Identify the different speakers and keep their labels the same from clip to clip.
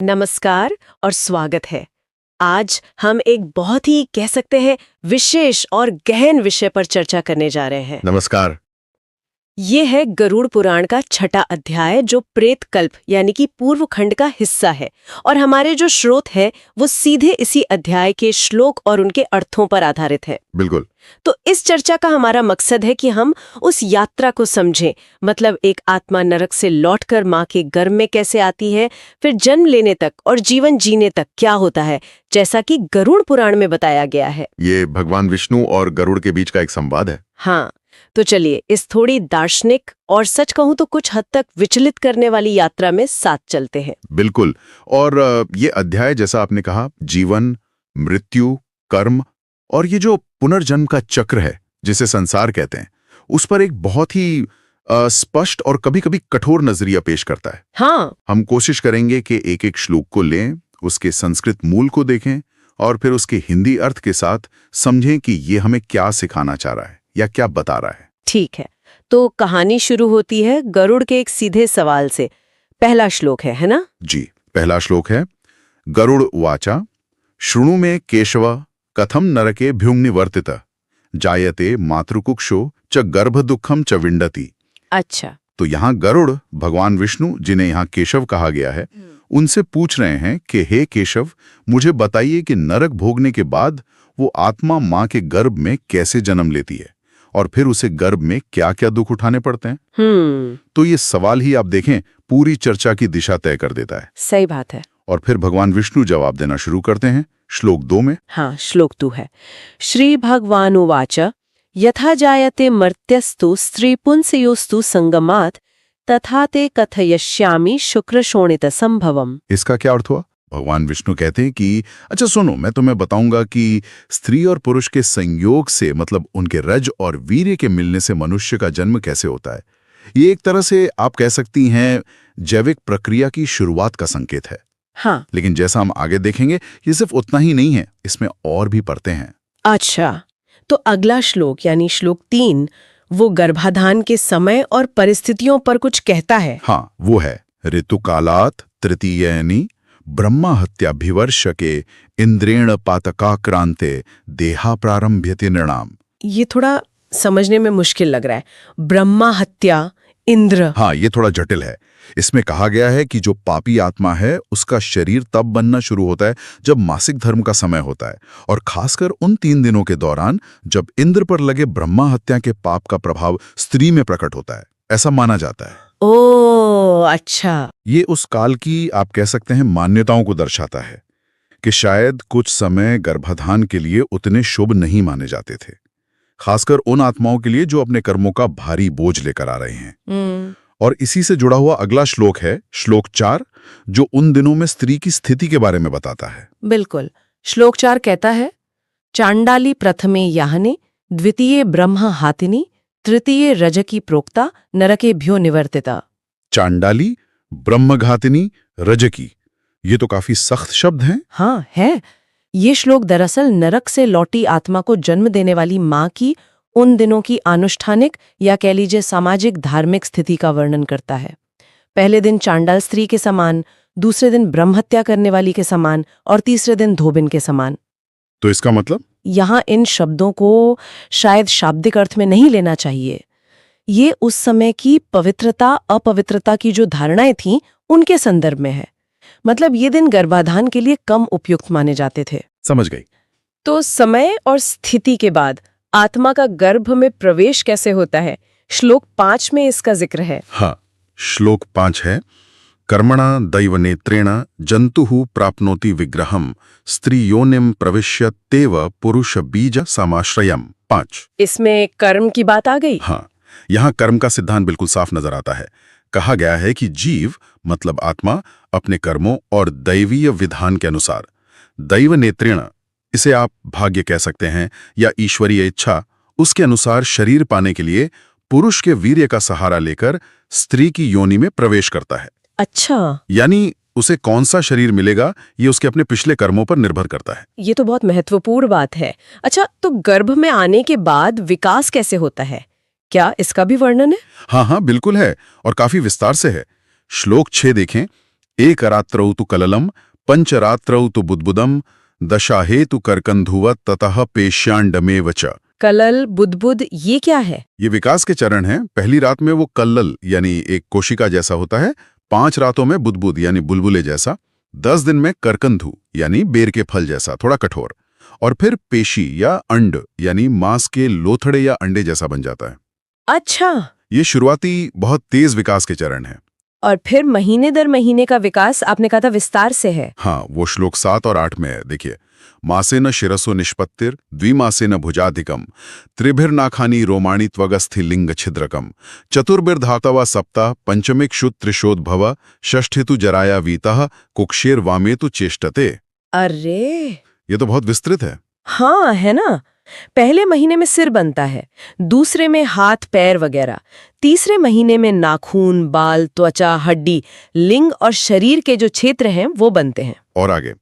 Speaker 1: नमस्कार और स्वागत है। आज हम एक बहुत ही कह सकते हैं विशेष और गहन विषय पर चर्चा करने जा रहे हैं।
Speaker 2: नमस्कार।
Speaker 1: ये है गरुड़ पुराण का छठा अध्याय जो प्रेत कल्प यानी कि पूर्व खंड का हिस्सा है और हमारे जो स्रोत है वो सीधे इसी अध्याय के श्लोक और उनके अर्थों पर आधारित है।
Speaker 2: बिल्कुल।
Speaker 1: तो इस चर्चा का हमारा मकसद है कि हम उस यात्रा को समझें, मतलब एक आत्मा नरक से लौटकर माँ के गर्भ में कैसे आती है, फिर जन्म लेने तक और जीवन जीने तक क्या होता है, जैसा कि गरुड़ पुराण में बताया गया है।
Speaker 2: ये भगवान विष्णु और गरुड़ के बीच का एक संवाद है।
Speaker 1: हाँ, तो चलिए इस थोड़ी दार्शनिक और सच कहूं तो कुछ हद तक विचलित करने वाली यात्रा में साथ चलते हैं।
Speaker 2: बिल्कुल। और ये अध्याय, जैसा आपने कहा, जीवन, मृत्यु, कर्म और ये जो पुनर्जन्म का चक्र है जिसे संसार कहते हैं, उस पर एक बहुत ही स्पष्ट और कभी-कभी कठोर नजरिया पेश करता है।
Speaker 1: हाँ,
Speaker 2: हम कोशिश करेंगे कि एक एक श्लोक को लें, उसके संस्कृत मूल को देखें और फिर उसके हिंदी अर्थ के साथ समझें कि ये हमें क्या सिखाना चाह रहा है या क्या बता रहा है।
Speaker 1: ठीक है। तो कहानी शुरू होती है गरुड़ के एक सीधे सवाल से। पहला श्लोक है ना?
Speaker 2: जी, पहला श्लोक है, गरुड़ वाचा शृणु में केशव कथम नरके भ्युंनिवर्तित जायते मातृकुक्षो च गर्भ दुखम च विंडति।
Speaker 1: अच्छा।
Speaker 2: तो यहाँ गरुड़ भगवान विष्णु, जिन्हें यहाँ केशव कहा गया है, उनसे पूछ रहे हैं कि हे केशव, मुझे बताइए कि नरक भोगने के बाद वो आत्मा माँ के गर्भ में कैसे जन्म लेती है और फिर उसे गर्भ में क्या क्या दुख उठाने पड़ते हैं। तो ये सवाल ही आप देखें पूरी चर्चा की दिशा तय कर देता है।
Speaker 1: सही बात है।
Speaker 2: और फिर भगवान विष्णु जवाब देना शुरू करते हैं श्लोक 2 में।
Speaker 1: हाँ, श्लोक 2 है। श्री भगवानुवाच यथा जायते मर्त्यस्तु स्त्री पुंसयोस्तु संगमात् तथा ते कथयिष्यामि शुक्र शोणित संभवम।
Speaker 2: इसका क्या अर्थ हुआ? भगवान विष्णु कहते हैं कि अच्छा सुनो, मैं तुम्हें बताऊंगा कि स्त्री और पुरुष के संयोग से, मतलब उनके रज और वीर्य के मिलने से मनुष्य का जन्म कैसे होता है। ये एक तरह से आप कह सकती हैं जैविक प्रक्रिया की शुरुआत का संकेत है।
Speaker 1: हाँ।
Speaker 2: लेकिन जैसा हम आगे देखेंगे, ये सिर्फ उतना ही नहीं है, इसमें और भी परतें हैं।
Speaker 1: अच्छा, तो अगला श्लोक यानी श्लोक 3 वो गर्भाधान के समय और परिस्थितियों पर कुछ कहता है।
Speaker 2: हाँ, वो है ऋतुकालात् तृतीयनि ब्रह्मा हत्याभिवर्ष के इंद्रेण पातकाक्रांते देहा प्रारंभ्यते नृणाम।
Speaker 1: ये थोड़ा समझने में मुश्किल लग रहा है। ब्रह्मा हत्या, इंद्र।
Speaker 2: हाँ, ये थोड़ा जटिल है। इसमें कहा गया है कि जो पापी आत्मा है उसका शरीर तब बनना शुरू होता है जब मासिक धर्म का समय होता है, और खासकर उन 3 दिनों के दौरान जब इंद्र पर लगे ब्रह्मा हत्या के पाप का प्रभाव स्त्री में प्रकट होता है, ऐसा माना जाता है।
Speaker 1: ओह, अच्छा।
Speaker 2: ये उस काल की, आप कह सकते हैं, मान्यताओं को दर्शाता है कि शायद कुछ समय गर्भाधान के लिए उतने शुभ नहीं माने जाते थे, खासकर उन आत्माओं के लिए जो अपने कर्मों का भारी बोझ लेकर आ रहे हैं। और इसी से जुड़ा हुआ अगला श्लोक है श्लोक 4, जो उन दिनों में स्त्री की स्थिति के बारे में बताता है।
Speaker 1: बिल्कुल। श्लोक 4 कहता है, चांडाली प्रथमे याहने द्वितीय ब्रह्म हातिनी तृतीय रजकी प्रोक्ता नरकेभ्यो निवर्तिता।
Speaker 2: चांडाली, ब्रह्मघातिनी, रजकी, ये तो काफी सख्त शब्द हैं।
Speaker 1: हाँ है। ये श्लोक दरअसल नरक से लौटी आत्मा को जन्म देने वाली माँ की उन दिनों की अनुष्ठानिक या कह लीजिए सामाजिक धार्मिक स्थिति का वर्णन करता है। पहले दिन चांडाल स्त्री के समान, दूसरे दिन ब्रह्महत्या करने वाली के समान और तीसरे दिन धोबिन के समान।
Speaker 2: तो इसका मतलब?
Speaker 1: यहाँ इन शब्दों को शायद शाब्दिक अर्थ में नहीं लेना चाहिए। ये उस समय की पवित्रता अपवित्रता की जो धारणाएं थीं उनके संदर्भ में है। मतलब ये दिन गर्भाधान के लिए कम उपयुक्त माने जाते थे।
Speaker 2: समझ गई।
Speaker 1: तो समय और स्थिति के बाद आत्मा का गर्भ में प्रवेश कैसे होता है, श्लोक 5 में इसका जिक्र है।
Speaker 2: हाँ, श्लोक 5 है, कर्मणा दैव नेत्रेण जंतुः प्राप्नोति विग्रहम स्त्री योनिम प्रविश्य तेव पुरुष बीज समाश्रयम। 5।
Speaker 1: इसमें कर्म की बात आ गई।
Speaker 2: हाँ, यहाँ कर्म का सिद्धांत बिल्कुल साफ नजर आता है। कहा गया है कि जीव, मतलब आत्मा, अपने कर्मों और दैवीय विधान के अनुसार, दैव नेत्रेण, इसे आप भाग्य कह सकते हैं या ईश्वरीय इच्छा, उसके अनुसार शरीर पाने के लिए पुरुष के वीर्य का सहारा लेकर स्त्री की योनि में प्रवेश करता है।
Speaker 1: अच्छा,
Speaker 2: यानी उसे कौन सा शरीर मिलेगा ये उसके अपने पिछले कर्मों पर निर्भर करता है।
Speaker 1: ये तो बहुत महत्वपूर्ण बात है। अच्छा, तो गर्भ में आने के बाद विकास कैसे होता है, क्या इसका भी वर्णन है?
Speaker 2: हाँ हाँ, बिल्कुल है, और काफी विस्तार से है। श्लोक 6 देखें, एक रात्रौ तु कललम पंचरात्रौ तु बुद्बुदम दशाहेतु करकंधुवत ततः पेश्यांडमेव च।
Speaker 1: कलल, बुदबुद, ये क्या है?
Speaker 2: ये विकास के चरण हैं। पहली रात में वो कल्लल यानी एक कोशिका जैसा होता है, 5 रातों में बुदबुद यानी बुलबुले जैसा, 10 दिन में करकंधु यानी बेर के फल जैसा थोड़ा कठोर, और फिर पेशी या अंड यानी मांस के लोथड़े या अंडे जैसा बन जाता है।
Speaker 1: अच्छा।
Speaker 2: ये शुरुआती बहुत तेज विकास के चरण है।
Speaker 1: और फिर महीने दर महीने का विकास आपने कहा था विस्तार से है।
Speaker 2: हाँ, वो श्लोक 7 और 8 में है, देखिए। मासेन शिरसो निष्पत्तिर द्विमासेन भुजाधिकम त्रिभिर्नाखानी रोमाणी त्वगस्थि लिंग छिद्रकम चतुर्भिर्धातवा सप्ता पंचमिक्षु त्रिशोद्भव षष्ठितु जराया वीतः कुक्षेर वामेतु चेष्टते।
Speaker 1: अरे,
Speaker 2: ये तो बहुत विस्तृत है।
Speaker 1: हाँ, है ना। पहले महीने में सिर बनता है, दूसरे में हाथ पैर वगैरह, तीसरे महीने में नाखून, बाल, त्वचा, हड्डी, लिंग और शरीर के जो क्षेत्र हैं वो बनते हैं।
Speaker 2: और आगे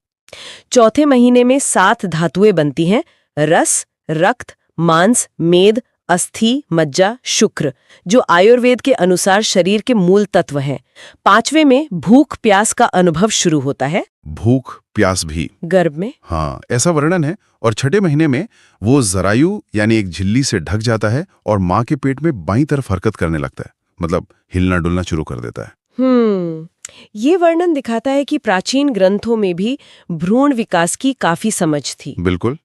Speaker 1: चौथे महीने में 7 धातुएं बनती हैं: रस, रक्त, मांस, मेद, अस्थि, मज्जा, शुक्र, जो आयुर्वेद के अनुसार शरीर के मूल तत्व हैं। 5वें में भूख प्यास का अनुभव शुरू होता है,
Speaker 2: भूख प्यास भी
Speaker 1: गर्भ में।
Speaker 2: हाँ, ऐसा वर्णन है। और छठे महीने में वो जरायु यानी एक झिल्ली से ढक जाता है और माँ के पेट में बाईं तरफ हरकत करने लगता है, मतलब हिलना डुलना शुरू कर देता है।
Speaker 1: ये वर्णन दिखाता है कि प्राचीन ग्रंथों में भी भ्रूण विकास की काफी समझ थी।
Speaker 2: बिल्कुल।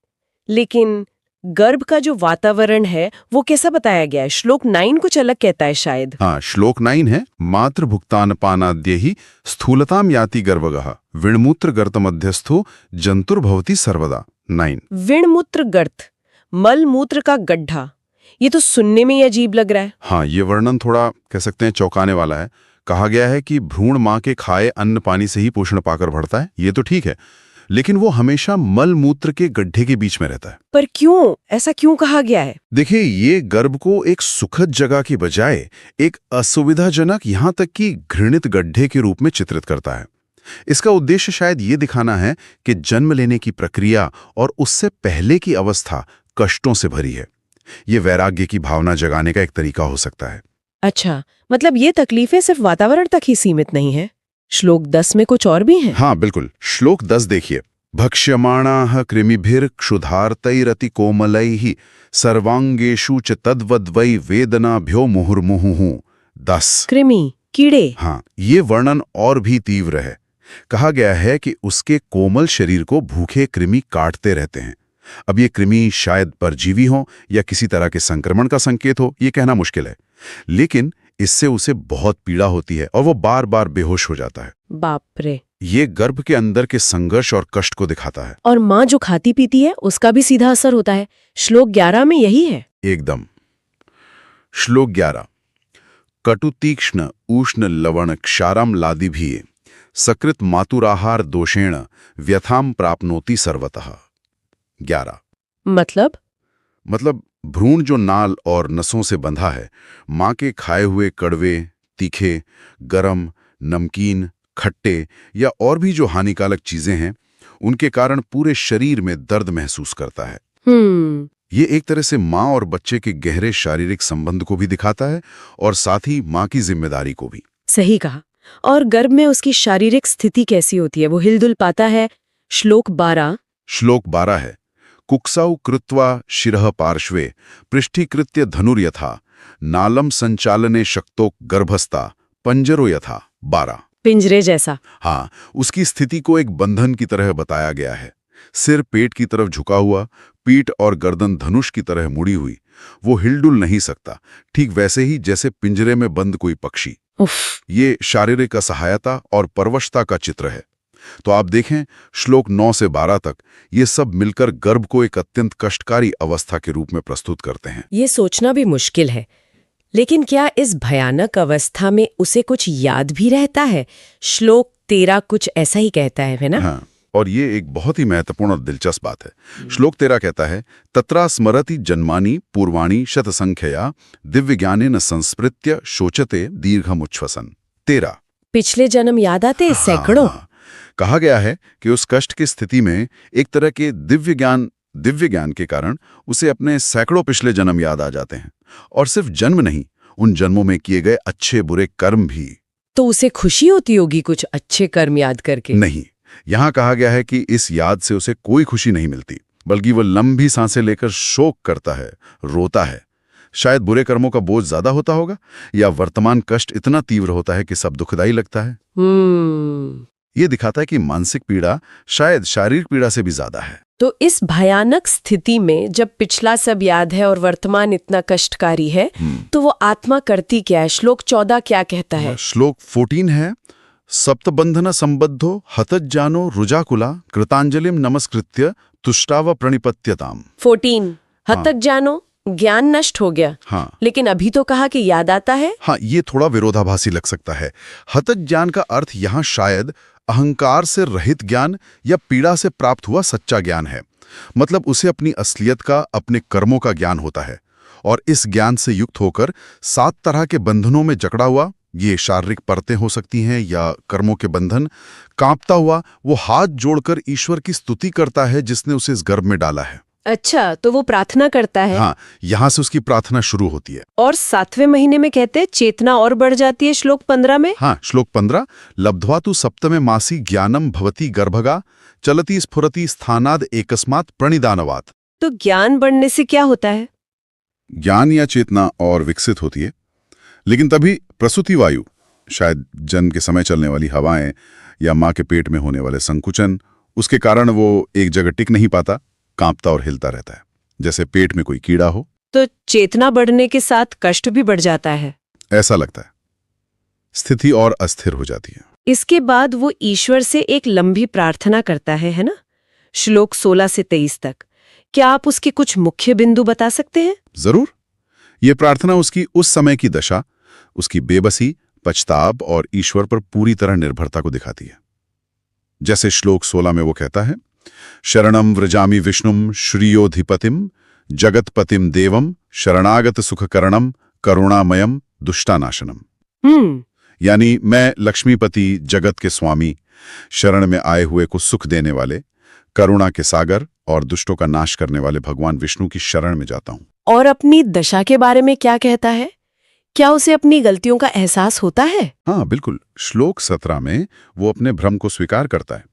Speaker 1: लेकिन गर्भ का जो वातावरण है वो कैसा बताया गया है? श्लोक 9 कुछ अलग कहता है शायद।
Speaker 2: हाँ, श्लोक 9 है, मातृ भुक्तान पानाद्य ही स्थूलताम याति गर्भगः विणमूत्र गर्त मध्यस्थो जंतुर्भवती सर्वदा। 9
Speaker 1: विणमूत्र गर्त, मल मूत्र का गड्ढा। ये तो सुनने में ही अजीब लग रहा है।
Speaker 2: हाँ, ये वर्णन थोड़ा कह सकते हैं चौंकाने वाला है। कहा गया है कि भ्रूण माँ के खाए अन्न पानी से ही पोषण पाकर बढ़ता है, ये तो ठीक है, लेकिन वो हमेशा मल मूत्र के गड्ढे के बीच में रहता है।
Speaker 1: पर क्यों? ऐसा क्यों कहा गया है?
Speaker 2: देखिए, ये गर्भ को एक सुखद जगह की बजाय एक असुविधाजनक, यहां तक कि घृणित गड्ढे के रूप में चित्रित करता है। इसका उद्देश्य शायद ये दिखाना है कि जन्म लेने की प्रक्रिया और उससे पहले की अवस्था कष्टों से भरी है। ये वैराग्य की भावना जगाने का एक तरीका हो सकता है।
Speaker 1: अच्छा, मतलब ये तकलीफें सिर्फ वातावरण तक ही सीमित नहीं है। श्लोक 10 में कुछ और भी हैं।
Speaker 2: हाँ, बिल्कुल। श्लोक 10 देखिए, भक्ष्यमाणाः कृमिभिर क्षुधार्तैरति कोमलैः सर्वांगेषु च तद्वद्वै वेदनाभ्यो मुहुर्मुहुः। 10
Speaker 1: कृमि, कीड़े।
Speaker 2: हाँ, ये वर्णन और भी तीव्र है। कहा गया है कि उसके कोमल शरीर को भूखे कृमि काटते रहते हैं। अब ये कृमि शायद परजीवी हो या किसी तरह के संक्रमण का संकेत हो, ये कहना मुश्किल है, लेकिन इससे उसे बहुत पीड़ा होती है और वो बार बार बेहोश हो जाता है।
Speaker 1: बाप रे।
Speaker 2: ये गर्भ के अंदर के संघर्ष और कष्ट को दिखाता है।
Speaker 1: और माँ जो खाती पीती है उसका भी सीधा असर होता है। श्लोक 11 में यही है।
Speaker 2: एकदम। श्लोक 11, कटु तीक्ष्ण उष्ण लवण क्षारम लादिभिः सकृत मातुराहार दोषेण व्यथाम प्राप्नोति सर्वतः। 11
Speaker 1: मतलब
Speaker 2: भ्रूण जो नाल और नसों से बंधा है, माँ के खाए हुए कड़वे, तीखे, गरम, नमकीन, खट्टे या और भी जो हानिकारक चीजें हैं, उनके कारण पूरे शरीर में दर्द महसूस करता है। ये एक तरह से माँ और बच्चे के गहरे शारीरिक संबंध को भी दिखाता है और साथ ही माँ की जिम्मेदारी को भी।
Speaker 1: सही कहा। और गर्भ में उसकी शारीरिक स्थिति कैसी होती है? वो हिलदुल पाता है? श्लोक 12
Speaker 2: है, कुक्सौ कृत्वा शिरः पार्श्वे पृष्ठीकृत्य धनुर्यथा नालम संचालने शक्तो गर्भस्था पंजरो यथा। 12
Speaker 1: पिंजरे जैसा।
Speaker 2: हाँ, उसकी स्थिति को एक बंधन की तरह बताया गया है। सिर पेट की तरफ झुका हुआ, पीठ और गर्दन धनुष की तरह मुड़ी हुई। वो हिलडुल नहीं सकता, ठीक वैसे ही जैसे पिंजरे में बंद कोई पक्षी। ये शारीरिक असहायता और परवशता का चित्र है। तो आप देखें, श्लोक 9 से 12 तक ये सब मिलकर गर्भ को एक अत्यंत कष्टकारी अवस्था के रूप में प्रस्तुत करते हैं।
Speaker 1: ये सोचना भी मुश्किल है, लेकिन क्या इस भयानक अवस्था में उसे कुछ याद भी रहता है? श्लोक 13 कुछ ऐसा ही कहता है ना?
Speaker 2: हाँ, और ये एक बहुत ही महत्वपूर्ण और दिलचस्प बात है। श्लोक 13 कहता है, तत्रा स्मरति जन्मानि पूर्वाणि शतसंख्यया दिव्यज्ञानेन संस्मृत्य शोचते दीर्घमुच्छ्वसन। 13
Speaker 1: पिछले जन्म याद आते हैं सैकड़ों।
Speaker 2: कहा गया है कि उस कष्ट की स्थिति में एक तरह के दिव्य ज्ञान के कारण उसे अपने सैकड़ों पिछले जन्म याद आ जाते हैं। और सिर्फ जन्म नहीं, उन जन्मों में किए गए अच्छे बुरे कर्म भी।
Speaker 1: तो उसे खुशी होती होगी कुछ अच्छे कर्म याद करके?
Speaker 2: नहीं, यहाँ कहा गया है कि इस याद से उसे कोई खुशी नहीं मिलती, बल्कि वो लंबी सांसें लेकर शोक करता है, रोता है। शायद बुरे कर्मों का बोझ ज्यादा होता होगा, या वर्तमान कष्ट इतना तीव्र होता है कि सब दुखदाई लगता है। ये दिखाता है कि मानसिक पीड़ा शायद शारीरिक पीड़ा से भी ज्यादा है।
Speaker 1: तो इस भयानक स्थिति में जब पिछला सब याद है और वर्तमान इतना कष्टकारी है, तो वो आत्मा करती क्या है? श्लोक 14 क्या कहता है?
Speaker 2: श्लोक 14 है, सप्तबंधन संबद्धो हतज्जानो रुजाकुला कृतांजलिम नमस्कृत्य तुष्टाव प्रणिपत्यताम।
Speaker 1: 14 हद तक जानो, ज्ञान नष्ट हो गया।
Speaker 2: हाँ,
Speaker 1: लेकिन अभी तो कहा कि याद आता है।
Speaker 2: हाँ, ये थोड़ा विरोधाभासी लग सकता है। हतज ज्ञान का अर्थ यहाँ शायद अहंकार से रहित ज्ञान या पीड़ा से प्राप्त हुआ सच्चा ज्ञान है। मतलब उसे अपनी असलियत का, अपने कर्मों का ज्ञान होता है, और इस ज्ञान से युक्त होकर 7 तरह के बंधनों में जकड़ा हुआ, ये शारीरिक परतें हो सकती हैं या कर्मों के बंधन, कांपता हुआ वो हाथ जोड़कर ईश्वर की स्तुति करता है जिसने उसे इस गर्भ में डाला है।
Speaker 1: अच्छा, तो वो प्रार्थना करता है।
Speaker 2: हाँ, यहाँ से उसकी प्रार्थना शुरू होती है।
Speaker 1: और 7वें महीने में कहते हैं चेतना और बढ़ जाती है, श्लोक 15 में।
Speaker 2: हाँ, श्लोक 15, लब्ध्वा तु सप्तमे मासी ज्ञानम भवति गर्भगा चलति स्फुरति स्थानाद एकस्मात् प्रणिदानवात्।
Speaker 1: तो ज्ञान बढ़ने से क्या होता है?
Speaker 2: ज्ञान या चेतना और विकसित होती है, लेकिन तभी प्रसूति वायु, शायद जन्म के समय चलने वाली हवाएं या माँ के पेट में होने वाले संकुचन, उसके कारण वो एक जगह टिक नहीं पाता, कांपता और हिलता रहता है, जैसे पेट में कोई कीड़ा हो।
Speaker 1: तो चेतना बढ़ने के साथ कष्ट भी बढ़ जाता है,
Speaker 2: ऐसा लगता है। स्थिति और अस्थिर हो जाती है।
Speaker 1: इसके बाद वो ईश्वर से एक लंबी प्रार्थना करता है ना? श्लोक 16 से 23 तक। क्या आप उसके कुछ मुख्य बिंदु बता सकते हैं?
Speaker 2: जरूर। ये प्रार्थना उसकी उस समय की दशा, उसकी बेबसी, पछताव और ईश्वर पर पूरी तरह निर्भरता को दिखाती है। जैसे श्लोक 16 में वो कहता है, शरणम व्रजामि विष्णुम श्रियोधिपतिम जगतपतिम देवम शरणागत सुखकरणम करुणामयम दुष्टानाशनम। यानी मैं लक्ष्मीपति, जगत के स्वामी, शरण में आए हुए को सुख देने वाले, करुणा के सागर और दुष्टों का नाश करने वाले भगवान विष्णु की शरण में जाता हूं।
Speaker 1: और अपनी दशा के बारे में क्या कहता है? क्या उसे अपनी गलतियों का एहसास होता है?
Speaker 2: हाँ, बिल्कुल। श्लोक 17 में वो अपने भ्रम को स्वीकार करता है।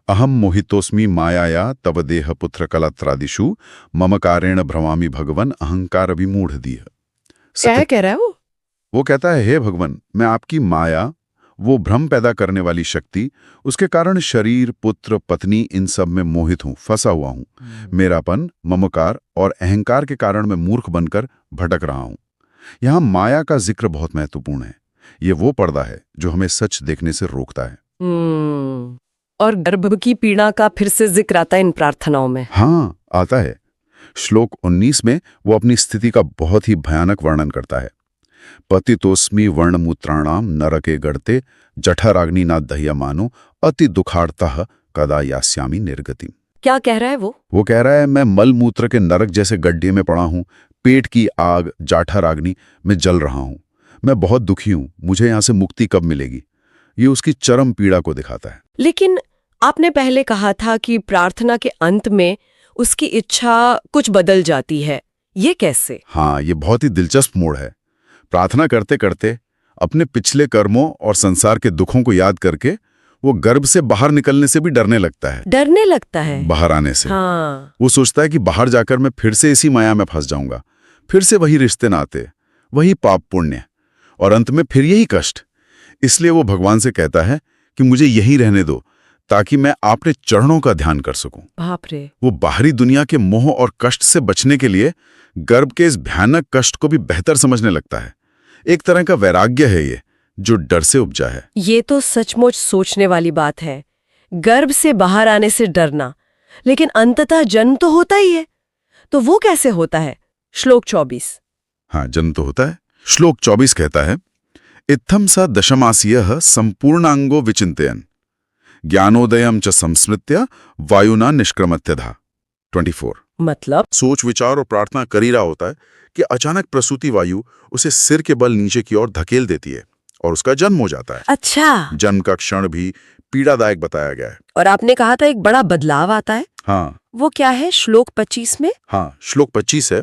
Speaker 2: अहम मोहितोस्मि मायाया तव देह पुत्र कलत्रादिषु मम कारेण भ्रमामि भगवन अहंकार विमूढ़ दीह।
Speaker 1: क्या कह रहा है
Speaker 2: वो कहता है, हे भगवन, मैं आपकी माया, वो भ्रम पैदा करने वाली शक्ति, उसके कारण शरीर, पुत्र, पत्नी, इन सब में मोहित हूं, फंसा हुआ हूं। मेरापन, ममकार और अहंकार के कारण मैं मूर्ख बनकर भटक रहा हूं। यहाँ माया का जिक्र बहुत महत्वपूर्ण है। ये वो पर्दा है जो हमें सच देखने से रोकता है।
Speaker 1: और गर्भ की पीड़ा का फिर से जिक्र आता है इन प्रार्थनाओं में।
Speaker 2: हाँ, आता है। श्लोक 19 में वो अपनी स्थिति का बहुत ही भयानक वर्णन करता है। पतितोस्मि वर्णमूत्राणाम नरके गढ़ते जठराग्नि ना दह्यमानो अति दुखार्तः कदा यास्यामि निर्गति।
Speaker 1: क्या कह रहा है वो
Speaker 2: कह रहा है, मैं मल मूत्र के नरक जैसे गड्ढे में पड़ा हूं, पेट की आग जाठराग्नि में जल रहा हूं। मैं बहुत दुखी हूं, मुझे यहां से मुक्ति कब मिलेगी? ये उसकी चरम पीड़ा को दिखाता है।
Speaker 1: लेकिन आपने पहले कहा था कि प्रार्थना के अंत में उसकी इच्छा कुछ बदल जाती है, ये कैसे?
Speaker 2: हाँ, ये बहुत ही दिलचस्प मोड़ है। प्रार्थना करते करते अपने पिछले कर्मों और संसार के दुखों को याद करके वो गर्भ से बाहर निकलने से भी डरने लगता है। बाहर आने से।
Speaker 1: हाँ।
Speaker 2: वो सोचता है कि बाहर जाकर मैं फिर से इसी माया में फंस जाऊंगा, फिर से वही रिश्ते नाते, वही पाप पुण्य, और अंत में फिर यही कष्ट। इसलिए वो भगवान से कहता है कि मुझे यहीं रहने दो, ताकि मैं आपके चरणों का ध्यान कर सकूं।
Speaker 1: बाप रे।
Speaker 2: वो बाहरी दुनिया के मोह और कष्ट से बचने के लिए गर्भ के इस भयानक कष्ट को भी बेहतर समझने लगता है। एक तरह का वैराग्य है ये, जो डर से उपजा है।
Speaker 1: ये तो सचमुच सोचने वाली बात है, गर्भ से बाहर आने से डरना, लेकिन अंततः जन्म तो होता ही है। तो वो कैसे होता है? श्लोक 24।
Speaker 2: हाँ, जन्म तो होता है। श्लोक 24 कहता है, इत्थम स दशमासीयः संपूर्णांगो विचिन्तयन् ज्ञानोदयम च संस्मृत्य वायुना निष्क्रमत्यधा। 24।
Speaker 1: मतलब
Speaker 2: सोच विचार और प्रार्थना कर ही रहा होता है कि अचानक प्रसूति वायु उसे सिर के बल नीचे की ओर धकेल देती है और उसका जन्म हो जाता है।
Speaker 1: अच्छा।
Speaker 2: जन्म का क्षण भी पीड़ादायक बताया गया है।
Speaker 1: और आपने कहा था एक बड़ा बदलाव आता है।
Speaker 2: हाँ।
Speaker 1: वो क्या है श्लोक 25 में?
Speaker 2: हाँ, श्लोक 25 है,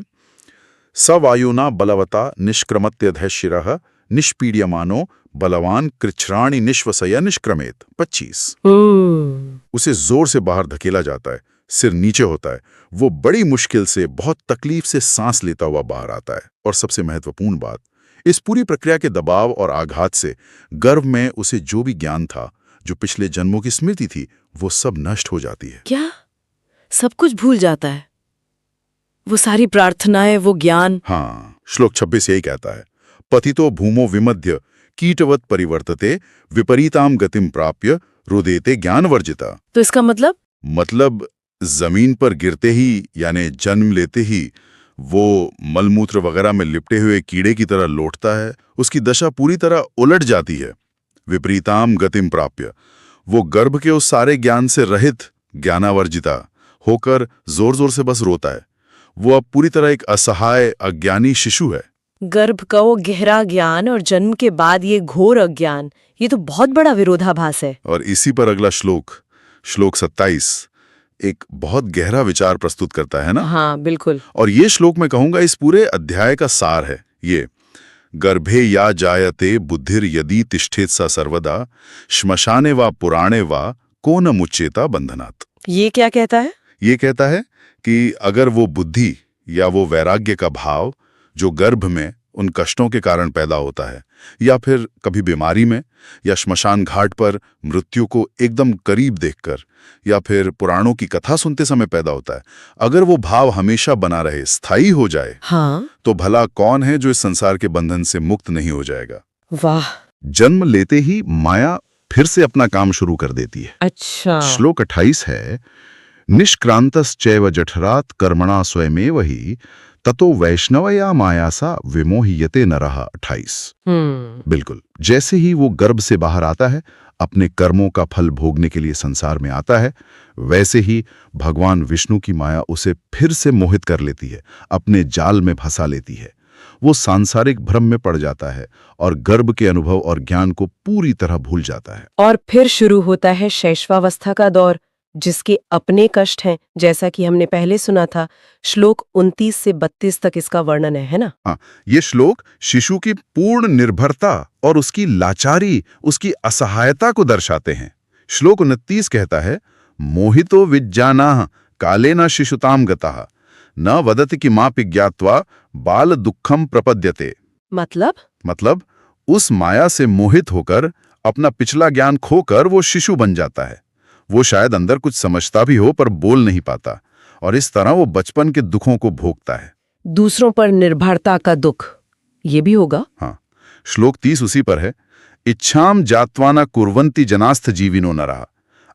Speaker 2: स वायुना बलवता निष्क्रमत्यधः शिरः निष्पीड्यमानो बलवान कृच्छ्राणि निश्वसया निष्क्रमेत 25। उसे जोर से बाहर धकेला जाता है, सिर नीचे होता है, वो बड़ी मुश्किल से, बहुत तकलीफ से सांस लेता हुआ बाहर आता है। और सबसे महत्वपूर्ण बात, इस पूरी प्रक्रिया के दबाव और आघात से गर्भ में उसे जो भी ज्ञान था, जो पिछले जन्मों की स्मृति थी, वो सब नष्ट हो जाती है।
Speaker 1: क्या सब कुछ भूल जाता है? वो सारी प्रार्थनाएं, वो ज्ञान?
Speaker 2: हाँ, श्लोक 26 यही कहता है, पतितो भूमो विमध्य कीटवत परिवर्तते विपरीताम गतिम प्राप्य रुदेते ज्ञान वर्जिता।
Speaker 1: तो इसका मतलब
Speaker 2: जमीन पर गिरते ही यानी जन्म लेते ही वो मलमूत्र वगैरह में लिपटे हुए कीड़े की तरह लौटता है। उसकी दशा पूरी तरह उलट जाती है। विपरीताम गतिम प्राप्य, वो गर्भ के उस सारे ज्ञान से रहित, ज्ञानावर्जिता होकर जोर जोर से बस रोता है। वो अब पूरी तरह एक असहाय अज्ञानी शिशु है।
Speaker 1: गर्भ का वो गहरा ज्ञान और जन्म के बाद ये घोर अज्ञान, ये तो बहुत बड़ा विरोधाभास है।
Speaker 2: और इसी पर अगला श्लोक 27 एक बहुत गहरा विचार प्रस्तुत करता है ना।
Speaker 1: हाँ बिल्कुल।
Speaker 2: और ये श्लोक मैं कहूंगा इस पूरे अध्याय का सार है। ये गर्भे या जायते बुद्धिर यदि तिष्ठेत सा सर्वदा श्मशाने वा पुराणे वा को न मुच्चेता बंधनात्।
Speaker 1: ये क्या कहता है?
Speaker 2: ये कहता है कि अगर वो बुद्धि या वो वैराग्य का भाव जो गर्भ में उन कष्टों के कारण पैदा होता है, या फिर कभी बीमारी में, या श्मशान घाट पर मृत्यु को एकदम करीब देखकर, या फिर पुराणों की कथा सुनते समय पैदा होता है, अगर वो भाव हमेशा बना रहे, स्थायी हो जाए,
Speaker 1: हाँ,
Speaker 2: तो भला कौन है जो इस संसार के बंधन से मुक्त नहीं हो जाएगा।
Speaker 1: वाह।
Speaker 2: जन्म लेते ही माया फिर से अपना काम शुरू कर देती है।
Speaker 1: अच्छा।
Speaker 2: श्लोक 28 है, निष्क्रांतश्चैव जठरात् कर्मणा स्वयमेव हि ततो वैष्णवया मायासा विमोह्यते नरः 28। बिल्कुल, जैसे ही वो गर्भ से बाहर आता है, अपने कर्मों का फल भोगने के लिए संसार में आता है, वैसे ही भगवान विष्णु की माया उसे फिर से मोहित कर लेती है, अपने जाल में फंसा लेती है। वो सांसारिक भ्रम में पड़ जाता है और गर्भ के अनुभव और ज्ञान को पूरी तरह भूल जाता है।
Speaker 1: और फिर शुरू होता है शैशवावस्था का दौर, जिसके अपने कष्ट हैं, जैसा कि हमने पहले सुना था। श्लोक 29 से 32 तक इसका वर्णन है ना?
Speaker 2: हाँ, ये श्लोक शिशु की पूर्ण निर्भरता और उसकी लाचारी, उसकी असहायता को दर्शाते हैं। श्लोक 29 कहता है, मोहितो विज्ञानाः कालेन शिशुताम गतः न वदति कि मापि ज्ञात्वा बाल दुःखम प्रपद्यते। मतलब उस माया से मोहित होकर, अपना पिछला ज्ञान खोकर वो शिशु बन जाता है। वो शायद अंदर कुछ समझता भी हो पर बोल नहीं पाता, और इस तरह वो बचपन के दुखों को भोगता है।
Speaker 1: दूसरों पर निर्भरता का दुख ये भी होगा।
Speaker 2: हाँ, श्लोक 30 उसी पर है, इच्छाम जात्वाना कुर्वन्ति जनास्थ जीविनो नरः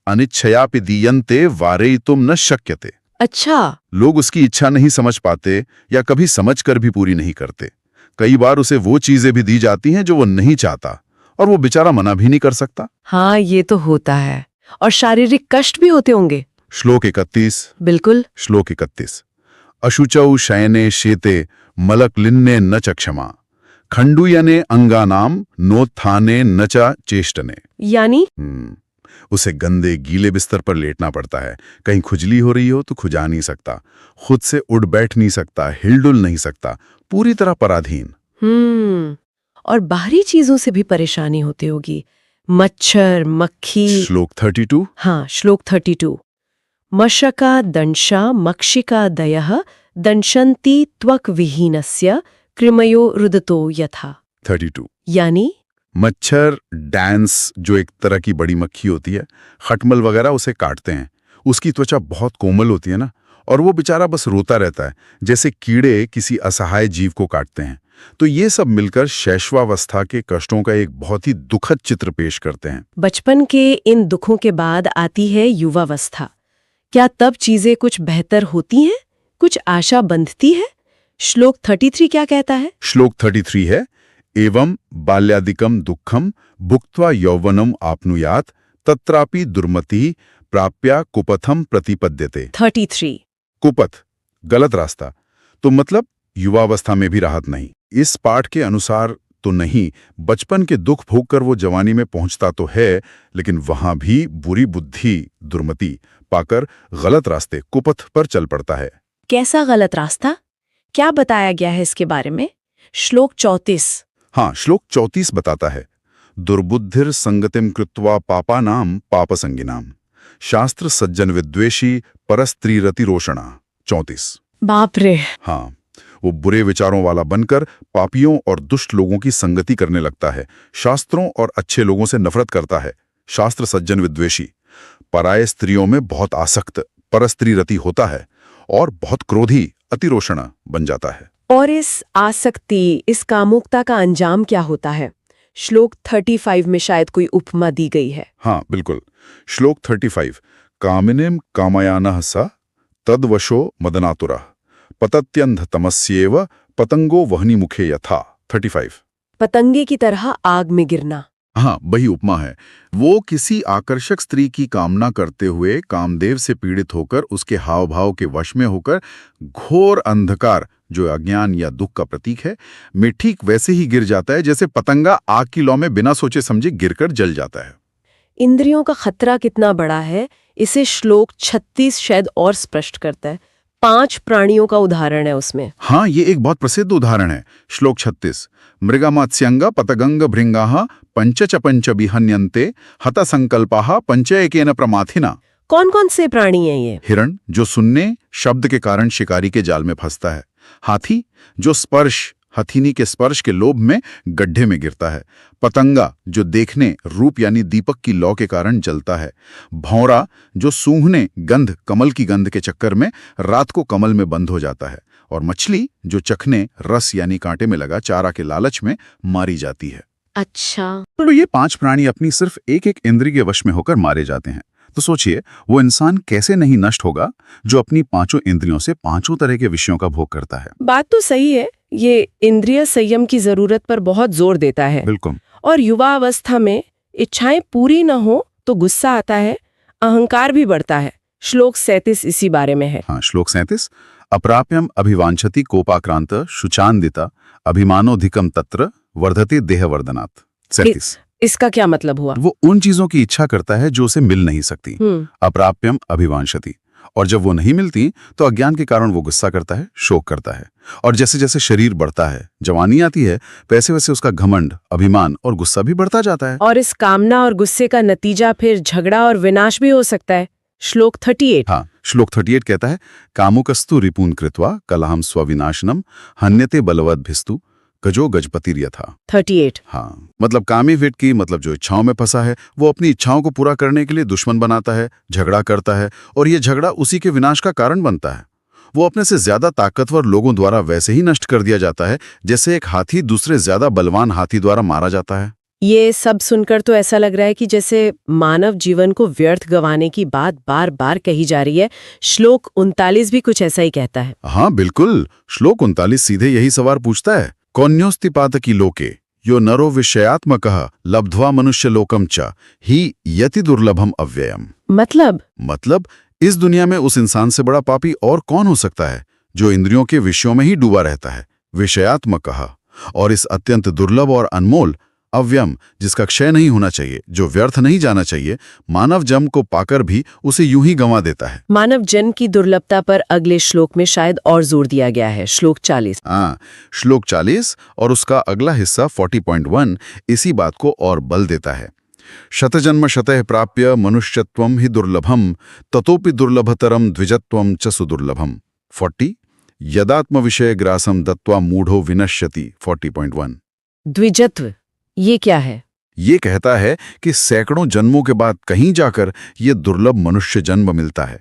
Speaker 2: अनिच्छयापि दीयन्ते वारयितुम न शक्यते।
Speaker 1: अच्छा,
Speaker 2: लोग उसकी इच्छा नहीं समझ पाते या कभी समझकर भी पूरी नहीं करते। कई बार उसे वो चीजें भी दी जाती हैं जो वो नहीं चाहता, और वो बेचारा मना भी नहीं कर सकता।
Speaker 1: हाँ, ये तो होता है। और शारीरिक कष्ट भी होते होंगे।
Speaker 2: श्लोक 31।
Speaker 1: बिल्कुल।
Speaker 2: श्लोक 31, अशुचौ शयने शेते मलक्लिन्ने न च क्षमा खंडुयने अंगानाम नोत्थाने न च चेष्टने।
Speaker 1: यानी
Speaker 2: उसे गंदे गीले बिस्तर पर लेटना पड़ता है। कहीं खुजली हो रही हो तो खुजा नहीं सकता, खुद से उठ बैठ नहीं सकता, हिलडुल नहीं सकता, पूरी तरह पराधीन।
Speaker 1: और बाहरी चीजों से भी परेशानी होती होगी, मच्छर, मक्खी।
Speaker 2: श्लोक 32।
Speaker 1: हाँ, श्लोक 32, मशका दंशा मक्षिका दयः दंशन्ति त्वक विहीनस्य कृमयो रुदतो यथा।
Speaker 2: 32,
Speaker 1: यानी
Speaker 2: मच्छर, डांस, जो एक तरह की बड़ी मक्खी होती है, खटमल वगैरह उसे काटते हैं। उसकी त्वचा बहुत कोमल होती है ना, और वो बेचारा बस रोता रहता है, जैसे कीड़े किसी असहाय जीव को काटते हैं। तो ये सब मिलकर शैशवावस्था के कष्टों का एक बहुत ही दुखद चित्र पेश करते हैं।
Speaker 1: बचपन के इन दुखों के बाद आती है युवावस्था। क्या तब चीजें कुछ बेहतर होती हैं, कुछ आशा बंधती है? श्लोक 33 क्या कहता है?
Speaker 2: श्लोक 33 है, एवं बाल्यादिकम दुःखम भुक्त्वा यौवनम आपनुयात तत्रापि दुर्मति प्राप्या कुपथम प्रतिपद्यते।
Speaker 1: 33
Speaker 2: कुपथ, गलत रास्ता। तो मतलब युवावस्था में भी राहत नहीं। इस पाठ के अनुसार तो नहीं, बचपन के दुख भोगकर वो जवानी में पहुंचता तो है, लेकिन वहां भी बुरी बुद्धि, दुर्मति पाकर गलत रास्ते, कुपथ पर चल पड़ता है।
Speaker 1: कैसा गलत रास्ता? क्या बताया गया है इसके बारे में? श्लोक 34।
Speaker 2: हाँ, श्लोक 34 बताता है, दुर्बुद्धिर संगतिम कृत्वा पापानाम पापसंगिनाम, शास्त्र सज्जन विद्वेषी परस्त्री रतिरोषणा। 34।
Speaker 1: बाप रे।
Speaker 2: हाँ, वो बुरे विचारों वाला बनकर पापियों और दुष्ट लोगों की संगति करने लगता है, शास्त्रों और अच्छे लोगों से नफरत करता है। शास्त्र सज्जन विद्वेषी, पराये स्त्रियों में बहुत आसक्त, परस्त्री रति होता है और बहुत क्रोधी, अतिरोषण बन जाता है।
Speaker 1: और इस आसक्ति, इस कामुकता का अंजाम क्या होता है? श्लोक 35 में शायद कोई उपमा दी गई है।
Speaker 2: हाँ बिल्कुल, श्लोक 35, कामिनीम कामयानः सा तद्वशो मदनातुरः पतत्यंध तमस्येव पतंगो वहनी मुखे यथा। 35।
Speaker 1: पतंगे की तरह आग में गिरना।
Speaker 2: हाँ, वही उपमा है। वो किसी आकर्षक स्त्री की कामना करते हुए कामदेव से पीड़ित होकर उसके हाव भाव के वश में होकर घोर अंधकार, जो अज्ञान या दुख का प्रतीक है, में ठीक वैसे ही गिर जाता है जैसे पतंगा आग की लौ में बिना सोचे समझे गिरकर जल जाता है।
Speaker 1: इंद्रियों का खतरा कितना बड़ा है, इसे श्लोक 36 शायद और स्पष्ट करता है। 5 प्राणियों का उदाहरण है उसमें।
Speaker 2: हाँ, ये एक बहुत प्रसिद्ध उदाहरण है। श्लोक 36, मृगमत्स्यंग पतगंग भृंगाः पंच च पंच बिहन्यन्ते हत संकल्पाः पंचैकेन प्रमाथिना।
Speaker 1: कौन कौन से प्राणी हैं ये?
Speaker 2: हिरण, जो सुनने शब्द के कारण शिकारी के जाल में फंसता है। हाथी, जो स्पर्श, हथीनी के स्पर्श के लोभ में गड्ढे में गिरता है। पतंगा, जो देखने रूप यानी दीपक की लौ के कारण जलता है। भौरा, जो सूंघने गंध, कमल की गंध के चक्कर में रात को कमल में बंद हो जाता है। और मछली, जो चखने रस यानी कांटे में लगा चारा के लालच में मारी जाती है।
Speaker 1: अच्छा।
Speaker 2: तो ये 5 प्राणी अपनी सिर्फ एक एक इंद्रिय के वश में होकर मारे जाते हैं। तो सोचिए, वो इंसान कैसे नहीं नष्ट होगा जो अपनी 5 इंद्रियों से 5 तरह के विषयों का भोग करता है।
Speaker 1: बात तो सही है, ये इंद्रिय संयम की जरूरत पर बहुत जोर देता है।
Speaker 2: बिल्कुल।
Speaker 1: और युवा अवस्था में इच्छाएं पूरी न हो तो गुस्सा आता है, अहंकार भी बढ़ता है। श्लोक 37 इसी बारे में है।
Speaker 2: हाँ, श्लोक 37, अप्राप्यम अभिवांछति कोपाक्रांत शुचान्दिता अभिमानोधिकम तत्र वर्धते देहवर्धनात्। 37।
Speaker 1: इसका क्या मतलब हुआ?
Speaker 2: वो उन चीजों की इच्छा करता है जो उसे मिल नहीं सकती। अप्राप्यम अभिवांछति, और जब वो नहीं मिलती तो अज्ञान के कारण वो गुस्सा करता है, शोक करता है। और जैसे जैसे शरीर बढ़ता है, जवानी आती है, वैसे वैसे उसका घमंड, अभिमान और गुस्सा भी बढ़ता जाता है।
Speaker 1: और इस कामना और गुस्से का नतीजा फिर झगड़ा और विनाश भी हो सकता है। श्लोक 38।
Speaker 2: हाँ, श्लोक 38 कहता है, कामुकस्तु रिपून कृत्वा कलहम स्वविनाशनम हन्यते बलवद्भिस्तु गजो गजपतिर्यथा।
Speaker 1: 38।
Speaker 2: हाँ, मतलब कामी व्यक्ति, मतलब जो इच्छाओं में फंसा है, वो अपनी इच्छाओं को पूरा करने के लिए दुश्मन बनाता है, झगड़ा करता है, और ये झगड़ा उसी के विनाश का कारण बनता है। वो अपने से ज्यादा ताकतवर लोगों द्वारा वैसे ही नष्ट कर दिया जाता है जैसे एक हाथी दूसरे ज्यादा बलवान हाथी द्वारा मारा जाता है।
Speaker 1: ये सब सुनकर तो ऐसा लग रहा है कि जैसे मानव जीवन को व्यर्थ गंवाने की बात बार बार कही जा रही है। श्लोक 39 भी कुछ ऐसा ही कहता है।
Speaker 2: हाँ बिल्कुल, श्लोक 39 सीधे यही सवाल पूछता है, कौन्योस्ति पातकी लोके यो नरो विषयात्मकः लब्ध्वा मनुष्य लोकम च ही यति दुर्लभम अव्ययम। मतलब इस दुनिया में उस इंसान से बड़ा पापी और कौन हो सकता है जो इंद्रियों के विषयों में ही डूबा रहता है, विषयात्मकः, और इस अत्यंत दुर्लभ और अनमोल अव्ययम, जिसका क्षय नहीं होना चाहिए, जो व्यर्थ नहीं जाना चाहिए, मानव जन्म को पाकर भी उसे यूं ही गंवा देता है।
Speaker 1: मानव जन्म की दुर्लभता पर अगले श्लोक में शायद और जोर दिया गया है। श्लोक 40।
Speaker 2: हाँ, श्लोक 40 और उसका अगला हिस्सा 40.1 इसी बात को और बल देता है। शतजन्म शतः प्राप्य मनुष्यत्वम ही दुर्लभम ततोपि दुर्लभतरम द्विजत्वम च सुदुर्लभम। 40 यदात्म विषय ग्रासम दत्वा मूढ़ो विनश्यति। 40.1
Speaker 1: द्विजत्व ये क्या है?
Speaker 2: ये कहता है कि सैकड़ों जन्मों के बाद कहीं जाकर ये दुर्लभ मनुष्य जन्म मिलता है,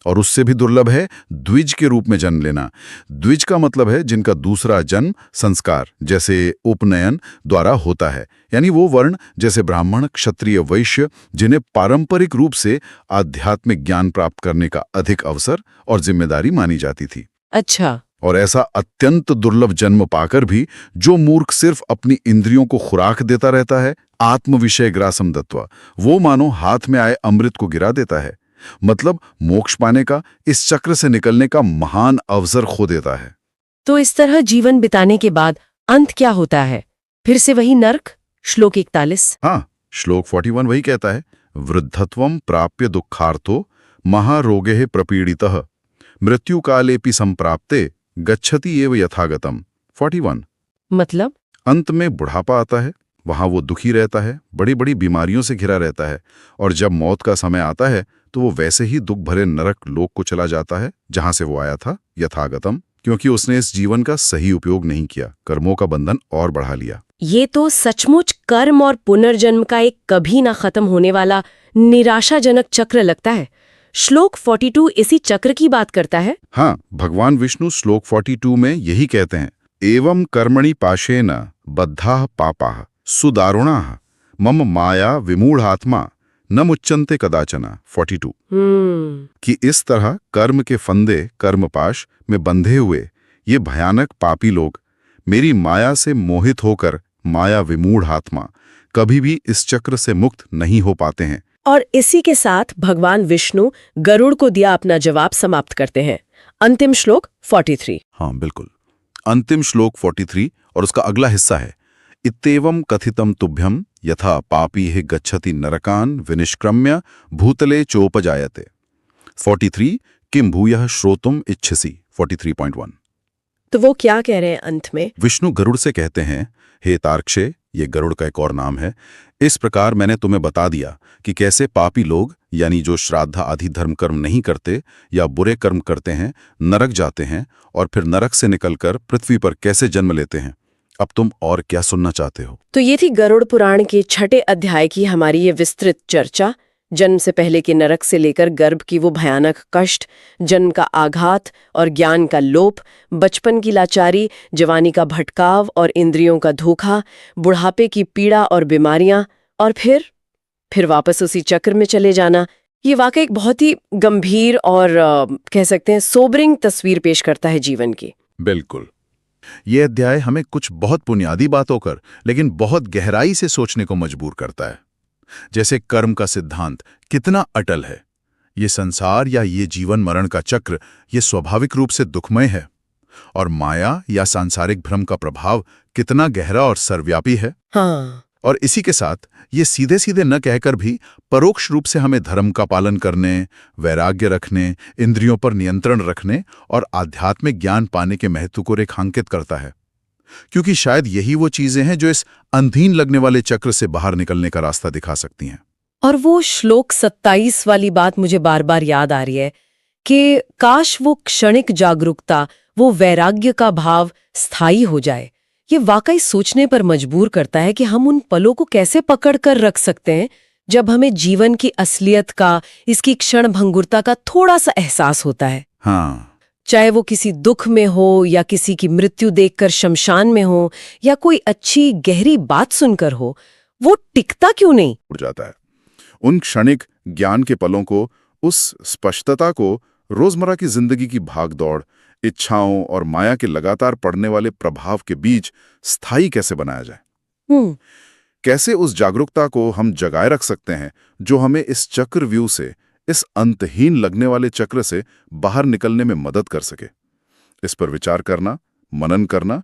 Speaker 2: और उससे भी दुर्लभ है द्विज के रूप में जन्म लेना। द्विज का मतलब है जिनका दूसरा जन्म संस्कार जैसे उपनयन द्वारा होता है, यानी वो वर्ण जैसे ब्राह्मण, क्षत्रिय, वैश्य, जिन्हें पारंपरिक रूप से आध्यात्मिक ज्ञान प्राप्त करने का अधिक अवसर और जिम्मेदारी मानी जाती थी।
Speaker 1: अच्छा।
Speaker 2: और ऐसा अत्यंत दुर्लभ जन्म पाकर भी जो मूर्ख सिर्फ अपनी इंद्रियों को खुराक देता रहता है, आत्म विषय ग्रासम दत्वा, वो मानो हाथ में आए अमृत को गिरा देता है। मतलब मोक्ष पाने का, इस चक्र से निकलने का महान अवसर खो देता है।
Speaker 1: तो इस तरह जीवन बिताने के बाद अंत क्या होता है? फिर से वही नर्क? श्लोक 41।
Speaker 2: हाँ, श्लोक 41 वही कहता है, वृद्धत्वम प्राप्य दुःखार्थो महारोगे प्रपीड़ितः मृत्युकालेपि संप्राप्ते गच्छति एव यथागतम। 41
Speaker 1: मतलब
Speaker 2: अंत में बुढ़ापा आता है, वहां वो दुखी रहता है, बड़ी बड़ी बीमारियों से घिरा रहता है, और जब मौत का समय आता है तो वो वैसे ही दुख भरे नरक लोक को चला जाता है जहां से वो आया था, यथागतम, क्योंकि उसने इस जीवन का सही उपयोग नहीं किया, कर्मों का बंधन और बढ़ा लिया।
Speaker 1: ये तो सचमुच कर्म और पुनर्जन्म का एक कभी ना खत्म होने वाला निराशाजनक चक्र लगता है। श्लोक 42 इसी चक्र की बात करता है।
Speaker 2: हाँ, भगवान विष्णु श्लोक 42 में यही कहते हैं, एवं कर्मणि पाशेन बद्धाः पापाः सुदारुणाः मम माया विमूढ़ात्मा न मुच्यन्ते कदाचन। 42 कि इस तरह कर्म के फंदे, कर्मपाश में बंधे हुए ये भयानक पापी लोग मेरी माया से मोहित होकर माया विमूढ़ आत्मा कभी भी इस चक्र से मुक्त नहीं हो पाते हैं।
Speaker 1: और इसी के साथ भगवान विष्णु गरुड़ को दिया अपना जवाब समाप्त करते हैं। अंतिम श्लोक 43।
Speaker 2: हाँ बिल्कुल, अंतिम श्लोक 43 और उसका अगला हिस्सा है, इत्येवं कथितं तुभ्यं यथा पापी हि गच्छति नरकान् विनिष्क्रम्य भूतले चोपजायते। 43 किम भूयः श्रोतुम इच्छसि। 43.1।
Speaker 1: तो वो क्या कह रहे हैं अंत में?
Speaker 2: विष्णु गरुड़ से कहते हैं, हे तार्क्षे, ये गरुड़ का एक और नाम है, इस प्रकार मैंने तुम्हें बता दिया कि कैसे पापी लोग, यानी जो श्राद्ध आदि धर्म कर्म नहीं करते या बुरे कर्म करते हैं, नरक जाते हैं और फिर नरक से निकलकर पृथ्वी पर कैसे जन्म लेते हैं। अब तुम और क्या सुनना चाहते हो?
Speaker 1: तो ये थी गरुड़ पुराण के 6 अध्याय की हमारी ये विस्तृत चर्चा। जन्म से पहले के नरक से लेकर गर्भ की वो भयानक कष्ट, जन्म का आघात और ज्ञान का लोप, बचपन की लाचारी, जवानी का भटकाव और इंद्रियों का धोखा, बुढ़ापे की पीड़ा और बीमारियां, और फिर वापस उसी चक्र में चले जाना। ये वाकई एक बहुत ही गंभीर और कह सकते हैं सोबरिंग तस्वीर पेश करता है जीवन की।
Speaker 2: बिल्कुल, ये अध्याय हमें कुछ बहुत बुनियादी बातों कर लेकिन बहुत गहराई से सोचने को मजबूर करता है। जैसे कर्म का सिद्धांत कितना अटल है, ये संसार या ये जीवन मरण का चक्र ये स्वाभाविक रूप से दुखमय है, और माया या सांसारिक भ्रम का प्रभाव कितना गहरा और सर्वव्यापी है।
Speaker 1: हाँ।
Speaker 2: और इसी के साथ ये सीधे सीधे न कहकर भी परोक्ष रूप से हमें धर्म का पालन करने, वैराग्य रखने, इंद्रियों पर नियंत्रण रखने और आध्यात्मिक ज्ञान पाने के महत्व को रेखांकित करता है, क्योंकि शायद यही वो चीजें हैं जो इस अंधीन लगने वाले चक्र से बाहर निकलने का रास्ता दिखा सकती हैं।
Speaker 1: और वो श्लोक 27 वाली बात मुझे बार बार याद आ रही है कि काश वो क्षणिक जागरूकता, वो वैराग्य का भाव स्थायी हो जाए। ये वाकई सोचने पर मजबूर करता है कि हम उन पलों को कैसे पकड़ कर रख सकते हैं जब हमें जीवन की असलियत का, इसकी क्षण भंगुरता का थोड़ा सा एहसास होता है।
Speaker 2: हाँ,
Speaker 1: चाहे वो किसी दुख में हो या किसी की मृत्यु देखकर शमशान में हो या कोई अच्छी गहरी बात सुनकर हो, वो टिकता क्यों नहीं?
Speaker 2: उड़ जाता है। उन क्षणिक ज्ञान के पलों को, उस स्पष्टता को रोजमर्रा की जिंदगी की भागदौड़, इच्छाओं और माया के लगातार पड़ने वाले प्रभाव के बीच स्थायी कैसे बनाया जाए? कैसे उस जागरूकता को हम जगाए रख सकते हैं जो हमें इस चक्रव्यूह से, इस अंतहीन लगने वाले चक्र से बाहर निकलने में मदद कर सके? इस पर विचार करना, मनन करना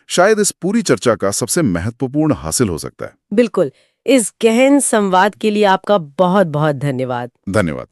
Speaker 2: शायद इस पूरी चर्चा का सबसे महत्वपूर्ण हासिल हो सकता है।
Speaker 1: बिल्कुल। इस गहन संवाद के लिए आपका बहुत बहुत धन्यवाद।
Speaker 2: धन्यवाद।